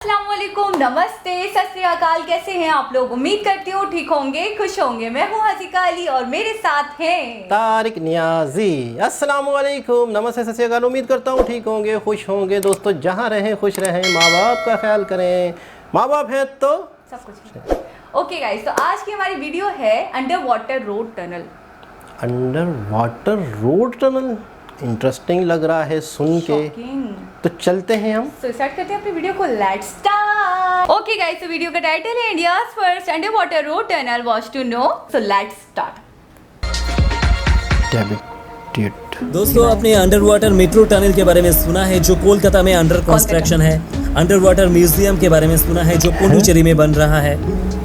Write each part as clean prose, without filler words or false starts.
अस्सलामुअलैकुम, नमस्ते, सत श्री अकाल। कैसे हैं आप लोग? उम्मीद करती हूँ ठीक होंगे, खुश होंगे। मैं हूँ हसीका अली और मेरे साथ हैं तारिक नियाजी। अस्सलामुअलैकुम, नमस्ते, सत श्री अकाल। उम्मीद करता हूँ ठीक होंगे, खुश होंगे। दोस्तों जहाँ रहें खुश रहें, माँ बाप का ख्याल करें। माँ बाप हैं तो सब कुछ। ओके गाइस, तो आज की हमारी वीडियो है under water road tunnel. Under water road tunnel interesting लग रहा है सुन के। तो चलते हैं हम। तो स्टार्ट करते हैं अपनी वीडियो को। Let's start. ओके गाइस, तो वीडियो का टाइटल है India's first underwater road tunnel was to know. So let's start. दोस्तों, आपने अंडर वाटर मेट्रो टनल के बारे में सुना है जो कोलकाता में अंडर कंस्ट्रक्शन है। अंडर वाटर म्यूजियम के बारे में सुना है जो पुडुचेरी में बन रहा है।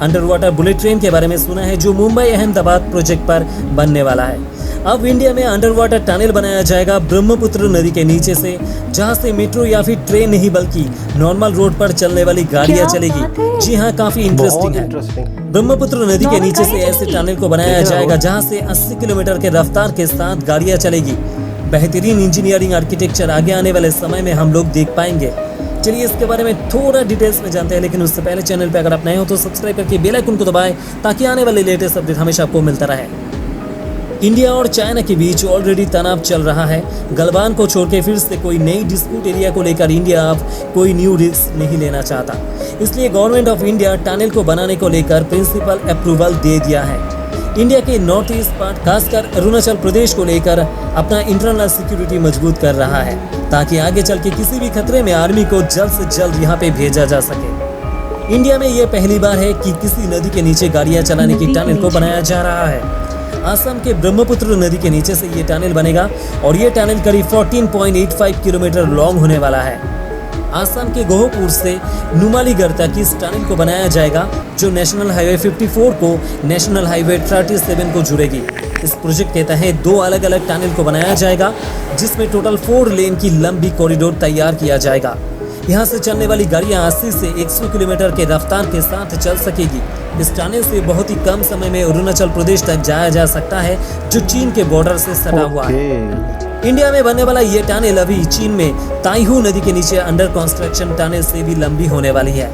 अंडर वाटर बुलेट ट्रेन के बारे में सुना है जो मुंबई अहमदाबाद प्रोजेक्ट पर बनने वाला है। अब इंडिया में अंडर वाटर टनल बनाया जाएगा ब्रह्मपुत्र नदी के नीचे से, जहां से मेट्रो या फिर ट्रेन नहीं बल्कि नॉर्मल रोड पर चलने वाली गाड़ियां चलेगी। जी हाँ, काफी इंटरेस्टिंग है। ब्रह्मपुत्र नदी के नीचे से ऐसे टनल को बनाया जाएगा जहां से 80 किलोमीटर के रफ्तार के साथ गाड़ियां चलेगी। बेहतरीन इंजीनियरिंग आर्किटेक्चर आगे आने वाले समय में हम लोग देख पाएंगे। चलिए इसके बारे में थोड़ा डिटेल्स में जानते हैं, लेकिन उससे पहले चैनल पे अगर आप नए हो तो सब्सक्राइब करके बेल आइकन को दबाएं ताकि आने वाले लेटेस्ट अपडेट हमेशा आपको मिलता रहे। इंडिया और चाइना के बीच ऑलरेडी तनाव चल रहा है। गलवान को छोड़ के फिर से कोई नई डिस्प्यूट एरिया को लेकर इंडिया अब कोई न्यू रिस्क नहीं लेना चाहता। इसलिए गवर्नमेंट ऑफ इंडिया टनल को बनाने को लेकर प्रिंसिपल अप्रूवल दे दिया है। इंडिया के नॉर्थ ईस्ट पार्ट खासकर अरुणाचल प्रदेश को लेकर अपना इंटरनल सिक्योरिटी मजबूत कर रहा है ताकि आगे चल के किसी भी खतरे में आर्मी को जल्द से जल्द यहाँ पे भेजा जा सके। इंडिया में ये पहली बार है कि किसी नदी के नीचे गाड़ियां चलाने की टनल को बनाया जा रहा है। असम के ब्रह्मपुत्र नदी के नीचे से ये टनल बनेगा और ये टनल करीब 14.85 किलोमीटर लॉन्ग होने वाला है। असम के गोहपुर से नुमालीगढ़ तक इस टनल को बनाया जाएगा जो नेशनल हाईवे 54 को नेशनल हाईवे 37 को जुड़ेगी। इस प्रोजेक्ट के तहत दो अलग अलग टनल को बनाया जाएगा जिसमें टोटल 4 लेन की लंबी कॉरिडोर तैयार किया जाएगा। यहाँ से चलने वाली गाड़ियाँ 80 से 100 किलोमीटर के रफ्तार के साथ चल सकेगी। इस टनल से बहुत ही कम समय में अरुणाचल प्रदेश तक जाया जा सकता है जो चीन के बॉर्डर से सटा हुआ है। इंडिया में बनने वाला ये टनल अभी चीन में ताइहू नदी के नीचे अंडर कंस्ट्रक्शन टनल से भी लंबी होने वाली है।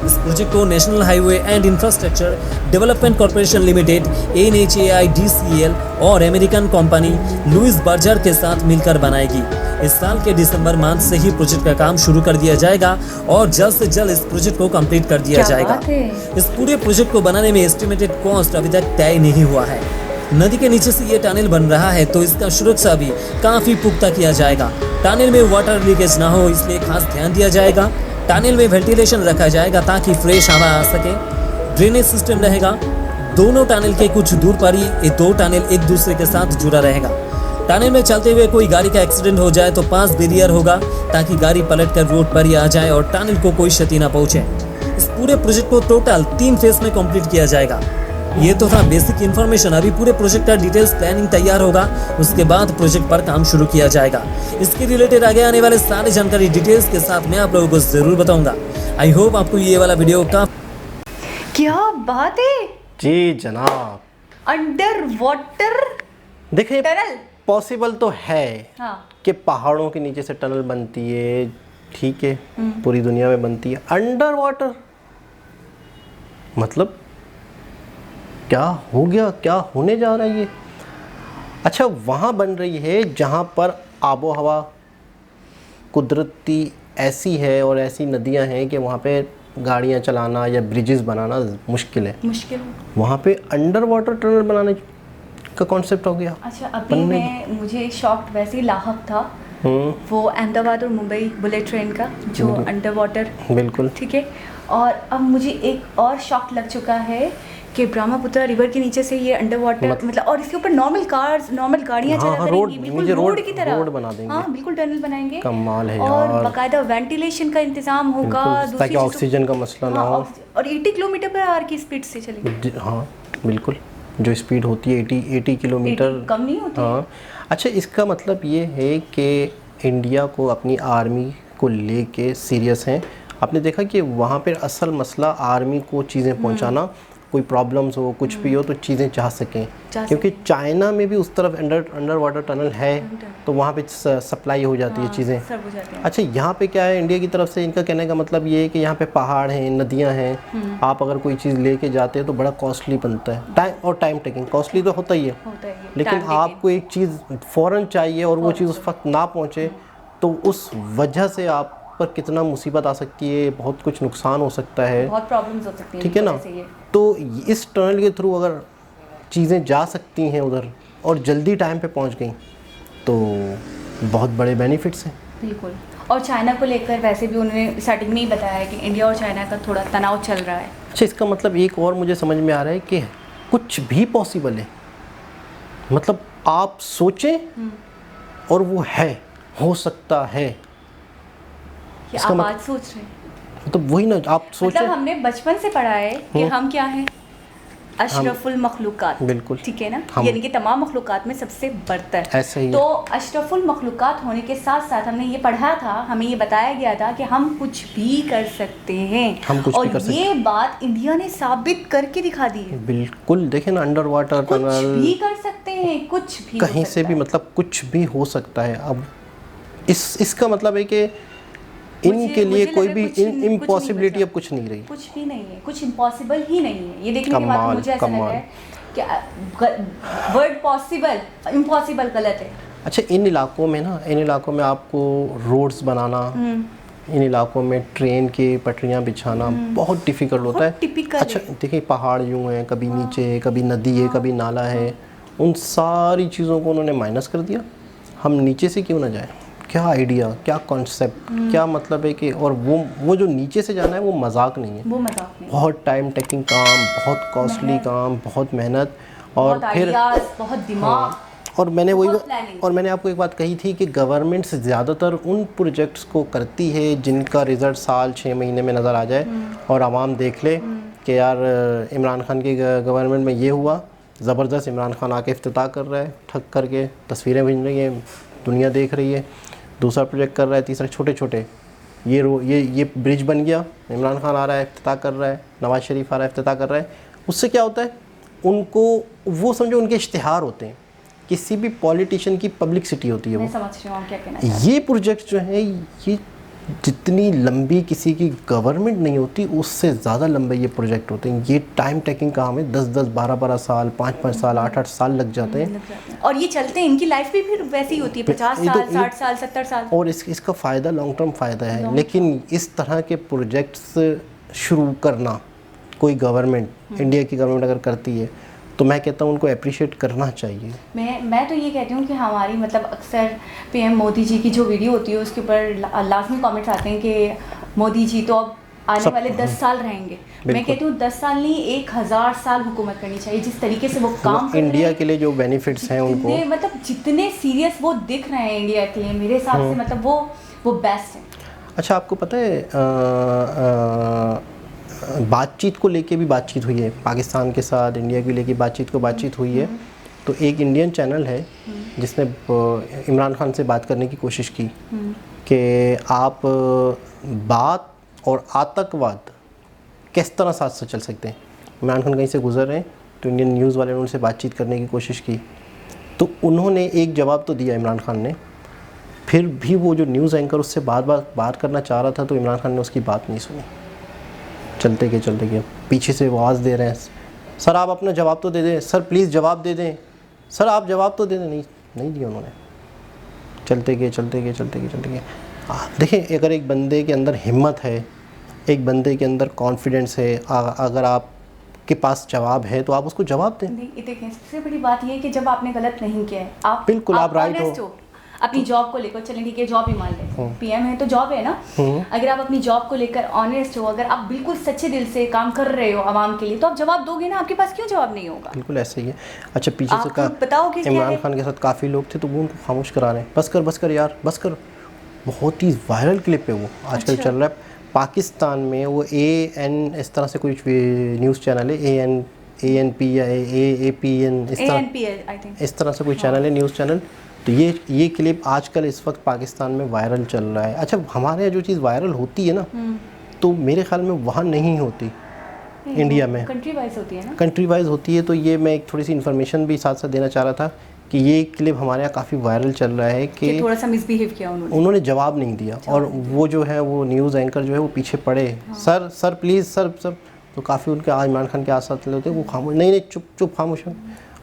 इस प्रोजेक्ट को national highway and infrastructure development corporation limited NHAIDCL और अमेरिकन कंपनी लुइस बर्जर के साथ मिलकर बनाएगी। इस साल के दिसंबर माह से ही प्रोजेक्ट का काम शुरू कर दिया जाएगा और जल्द से जल्द इस प्रोजेक्ट को कंप्लीट कर दिया जाएगा। इस पूरे प्रोजेक्ट को बनाने में एस्टिमेटेड कॉस्ट अभी तक तय नहीं हुआ है। नदी के नीचे से ये टनल बन रहा है तो इसका सुरक्षा भी काफी पुख्ता किया जाएगा। टनल में वाटर लीकेज ना हो इसलिए खास ध्यान दिया जाएगा। टनल में वेंटिलेशन रखा जाएगा ताकि फ्रेश हवा आ सके। ड्रेनेज सिस्टम रहेगा। दोनों टनल के कुछ दूर पर ही ये दो टनल एक दूसरे के साथ जुड़ा रहेगा। टनल में चलते हुए कोई गाड़ी का एक्सीडेंट हो जाए तो 5 बैरियर होगा ताकि गाड़ी पलटकर रोड पर ही आ जाए और टनल को कोई क्षति न पहुंचे। इस पूरे प्रोजेक्ट को टोटल 3 फेज में कंप्लीट किया जाएगा। ये तो था बेसिक इन्फॉर्मेशन। अभी पूरे प्रोजेक्ट का डिटेल्स प्लानिंग तैयार होगा, उसके बाद प्रोजेक्ट पर काम शुरू किया जाएगा। इसके रिलेटेड आगे आने वाले सारी जानकारी डिटेल्स के साथ मैं आप लोगों को जरूर बताऊंगा। आई होप आपको ये वाला वीडियो का क्या बात है जी जनाब। अंडर वाटर देखिए टनल पॉसिबल तो है कि पहाड़ों के नीचे से टनल बनती है, ठीक है, पूरी दुनिया में बनती है। अंडर वाटर मतलब क्या हो गया, क्या होने जा रहा है ये? अच्छा, वहाँ बन रही है जहाँ पर आबो हवा कुदरती ऐसी है और ऐसी नदियाँ हैं कि वहाँ पे गाड़ियाँ चलाना या ब्रिजेस बनाना मुश्किल है। वहाँ पे अंडर वाटर टनल बनाने का कॉन्सेप्ट हो गया। अच्छा, अभी मुझे शॉक वैसे ही लाहक था वो अहमदाबाद और मुंबई बुलेट ट्रेन का जो अंडर वाटर, बिल्कुल ठीक है। और अब मुझे एक और शॉक लग चुका है कि ब्रह्मपुत्र रिवर के नीचे से ये अंडर वाटर मतलब और इसके ऊपर नॉर्मल कार्स, नॉर्मल गाड़ियां चला करेंगी, बिल्कुल रोड की तरह रोड बना देंगे। हाँ, बिल्कुल टनल बनाएंगे। कमाल है और यार। बाकायदा वेंटिलेशन का इंतजाम होगा ताकि ऑक्सीजन का मसला ना हो। और 80 किलोमीटर पर आवर की स्पीड से चलेगी। हाँ बिल्कुल, जो स्पीड होती है 80 किलोमीटर, कम नहीं होती। हाँ। अच्छा, इसका मतलब ये है कि इंडिया को अपनी आर्मी को लेके सीरियस हैं। आपने देखा कि वहाँ पर असल मसला आर्मी को चीज़ें पहुँचाना, कोई प्रॉब्लम्स हो, कुछ भी हो, तो चीज़ें जा सकें, क्योंकि चाइना में भी उस तरफ अंडर वाटर टनल है, तो वहाँ पे सप्लाई हो जाती है चीज़ें। अच्छा, यहाँ पे क्या है, इंडिया की तरफ से इनका कहने का मतलब ये है कि यहाँ पे पहाड़ हैं, नदियाँ हैं, आप अगर कोई चीज़ लेके जाते हैं तो बड़ा कॉस्टली बनता है, टाइम टेकिंग, कॉस्टली तो होता ही है, लेकिन आपको एक चीज़ फ़ौरन चाहिए और वो चीज़ उस वक्त ना पहुँचे, तो उस वजह से आप पर कितना मुसीबत आ सकती है, बहुत कुछ नुकसान हो सकता है, बहुत प्रॉब्लम्स हो सकती हैं, ठीक है ना। तो इस टनल के थ्रू अगर चीज़ें जा सकती हैं उधर और जल्दी टाइम पे पहुंच गई तो बहुत बड़े बेनिफिट्स हैं। बिल्कुल। और चाइना को लेकर वैसे भी उन्होंने स्टार्टिंग में ही बताया है कि इंडिया और चाइना का थोड़ा तनाव चल रहा है। अच्छा, इसका मतलब एक और मुझे समझ में आ रहा है कि कुछ भी पॉसिबल है, मतलब आप सोचें और वो है, हो सकता है। आप आज सोच रहे हैं, तो वही ना, आप सोचें, मतलब हमने बचपन से पढ़ा है कि हम क्या हैं, अशरफुल मखलूकात, बिल्कुल, ठीक है ना, यानी कि तमाम मखलूकात में सबसे बरतर। ऐसा ही तो अशरफुल मखलूकात होने के साथ साथ हमने ये पढ़ा था, हमें ये बताया गया था कि हम कुछ भी कर सकते हैं, और ये बात इंडिया ने साबित करके दिखा दी है। बिल्कुल, देखें ना, अंडर वाटर टनल कुछ भी कर सकते हैं, कुछ भी कहीं से भी, मतलब कुछ भी हो सकता है। अब इसका मतलब है कि इनके लिए कोई भी इम्पॉसिबिलिटी अब कुछ नहीं रही, कुछ भी नहीं है, कुछ इम्पॉसिबल ही नहीं है। ये देखने के बाद मुझे ऐसा लगा है कि वर्ड पॉसिबल, इम्पॉसिबल गलत है। अच्छा, इन इलाकों में आपको रोड्स बनाना, इन इलाकों में ट्रेन की पटरियां बिछाना बहुत डिफ़िकल्ट होता है। अच्छा, देखिए, पहाड़ यूँ हैं, कभी नीचे, कभी नदी है, कभी नाला है, उन सारी चीज़ों को उन्होंने माइनस कर दिया। हम नीचे से क्यों ना जाएं? क्या आइडिया, क्या कॉन्सेप्ट, क्या मतलब है कि, और वो जो नीचे से जाना है वो मजाक नहीं है, वो मजाक नहीं, बहुत टाइम टेकिंग काम, बहुत कॉस्टली काम, बहुत मेहनत, और फिर बहुत दिमाग। और मैंने आपको एक बात कही थी कि गवर्नमेंट ज़्यादातर उन प्रोजेक्ट्स को करती है जिनका रिज़ल्ट साल 6 महीने में नज़र आ जाए और आवाम देख ले कि यार इमरान खान की गवर्नमेंट में ये हुआ, ज़बरदस्त, इमरान खान आके इफ्तिताह कर रहा है, ठग करके तस्वीरें भेज रही है, दुनिया देख रही है, दूसरा प्रोजेक्ट कर रहा है, तीसरा छोटे छोटे, ये ब्रिज बन गया, इमरान खान आ रहा है, इफ्तिताह कर रहा है, नवाज़ शरीफ आ रहा है, इफ्तिताह कर रहा है। उससे क्या होता है, उनको वो समझो उनके इश्तिहार होते हैं, किसी भी पॉलिटिशियन की पब्लिसिटी होती है। मैं समझ रही हूँ आप क्या कहना चाहते हैं। ये प्रोजेक्ट जो है, ये जितनी लंबी किसी की गवर्नमेंट नहीं होती उससे ज़्यादा लंबे ये प्रोजेक्ट होते हैं। ये टाइम टेकिंग काम है, 10-10, 12-12 साल, 5-5 साल, 8-8 साल लग जाते हैं, और ये चलते हैं, इनकी लाइफ भी फिर वैसी होती है, 50 साल, 60 साल, 70 साल, और इसका फ़ायदा लॉन्ग टर्म फ़ायदा है। लेकिन इस तरह के प्रोजेक्ट्स शुरू करना कोई गवर्नमेंट, इंडिया की गवर्नमेंट अगर करती है तो मैं कहता हूँ उनको अप्रिशिएट करना चाहिए। मैं तो ये कहती हूँ कि हमारी, मतलब अक्सर पीएम मोदी जी की जो वीडियो होती है उसके ऊपर लाजमी कमेंट्स आते हैं कि मोदी जी तो अब आने वाले 10 साल रहेंगे। मैं कहती हूँ 10 साल नहीं, 1000 साल हुकूमत करनी चाहिए। जिस तरीके से वो काम कर इंडिया के लिए जो बेनिफिट्स हैं उनको, मतलब जितने सीरियस वो दिख रहे हैं इंडिया के लिए, मेरे हिसाब से मतलब वो बेस्ट है। अच्छा, आपको पता है बातचीत को लेके भी बातचीत हुई है, पाकिस्तान के साथ इंडिया के लेके बातचीत हुई है। तो एक इंडियन चैनल है जिसने इमरान खान से बात करने की कोशिश की कि आप बात और आतंकवाद किस तरह साथ से चल सकते हैं। इमरान खान कहीं से गुजर रहे हैं तो इंडियन न्यूज़ वाले ने उनसे बातचीत करने की कोशिश की, तो उन्होंने एक जवाब तो दिया इमरान खान ने, फिर भी वो जो न्यूज़ एंकर उससे बात करना चाह रहा था तो इमरान खान ने उसकी बात नहीं सुनी। चलते गए, पीछे से वो आवाज़ दे रहे हैं, सर आप अपना जवाब तो दे दें, सर प्लीज़ जवाब दे दें, सर आप जवाब तो दे दें। नहीं दिया उन्होंने। चलते गए। देखें, अगर एक बंदे के अंदर हिम्मत है, एक बंदे के अंदर कॉन्फिडेंस है, अगर आपके पास जवाब है तो आप उसको जवाब दें। देखें, सबसे बड़ी बात ये है कि जब आपने गलत नहीं किया है, आप बिल्कुल आप राइट हो अपनी जॉब को लेकर। चलें ठीक है, जॉब ही मान लें, पीएम है तो जॉब है ना। अगर आप अपनी जॉब को लेकर ऑनेस्ट हो, अगर आप बिल्कुल सच्चे दिल से काम कर रहे हो आवाम के लिए, तो आप जवाब दोगे ना। आपके पास क्यों जवाब नहीं होगा? बिल्कुल ऐसे ही है। अच्छा, पीछे से बताओगे इमरान खान के साथ काफ़ी लोग थे तो वो उनको खामोश करा रहे हैं, बस कर यार, बस कर। बहुत ही वायरल क्लिप है वो, आजकल चल रहा है पाकिस्तान में। वो AN इस तरह से कुछ न्यूज़ चैनल है, ANP या APN, इस तरह से कोई चैनल है, न्यूज़ चैनल। तो ये क्लिप आजकल इस वक्त पाकिस्तान में वायरल चल रहा है। अच्छा, हमारे यहाँ जो चीज़ वायरल होती है ना, तो मेरे ख्याल में वहाँ नहीं होती। इंडिया में। कंट्री वाइज होती है ना? कंट्री वाइज होती है। तो ये मैं एक थोड़ी सी इन्फॉर्मेशन भी साथ साथ देना चाह रहा था कि ये क्लिप हमारे यहाँ काफ़ी वायरल चल रहा है कि थोड़ा सा मिसबिहेव किया उन्होंने जवाब नहीं दिया, और वो जो है वो न्यूज़ एंकर जो है वो पीछे पड़े, sir sir please sir sir, तो काफ़ी उनके इमरान खान के आस साथ होते वो खामोश, नहीं चुप चुप खामोश,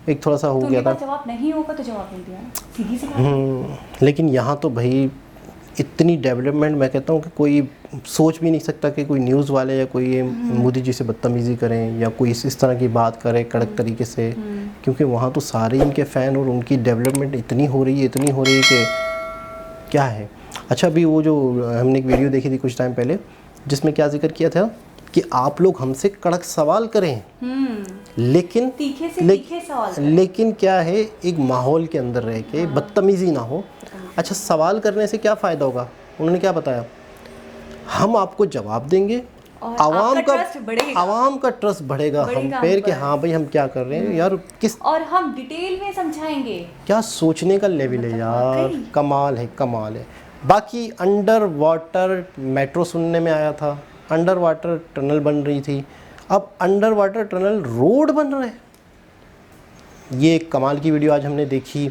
एक थोड़ा सा हो गया था। जवाब नहीं होगा तो जवाब नहीं दिया, सीधी सी बात। लेकिन यहाँ तो भाई इतनी डेवलपमेंट, मैं कहता हूँ कि कोई सोच भी नहीं सकता कि कोई न्यूज़ वाले या कोई मोदी जी से बदतमीज़ी करें या कोई इस तरह की बात करें कड़क तरीके से, क्योंकि वहाँ तो सारे इनके फ़ैन और उनकी डेवलपमेंट इतनी हो रही है कि क्या है। अच्छा, अभी वो जो हमने एक वीडियो देखी थी कुछ टाइम पहले जिसमें क्या जिक्र किया था कि आप लोग हमसे कड़क सवाल करें, लेकिन तीखे से तीखे सवाल करें। लेकिन क्या है, एक माहौल के अंदर रह के बदतमीज़ी ना हो। अच्छा, सवाल करने से क्या फ़ायदा होगा? उन्होंने क्या बताया, हम आपको जवाब देंगे, आवाम का ट्रस्ट बढ़ेगा हम पे कि हाँ भाई हम क्या कर रहे हैं यार, किस, और हम डिटेल में समझाएंगे। क्या सोचने का लेवल है यार, कमाल है। बाकी अंडर वाटर मेट्रो सुनने में आया था, अंडर वाटर टनल बन रही थी, अब अंडर वाटर टनल रोड बन रहा है। ये एक कमाल की वीडियो आज हमने देखी,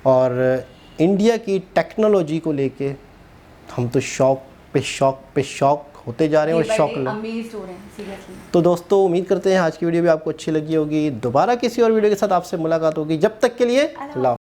और इंडिया की टेक्नोलॉजी को लेके हम तो शौक पे शौक होते जा रहे हैं और शौक अमेज़्ड हो रहे हैं सीरियसली। तो दोस्तों, उम्मीद करते हैं आज की वीडियो भी आपको अच्छी लगी होगी। दोबारा किसी और वीडियो के साथ आपसे मुलाकात होगी। जब तक के लिए अल्लाह।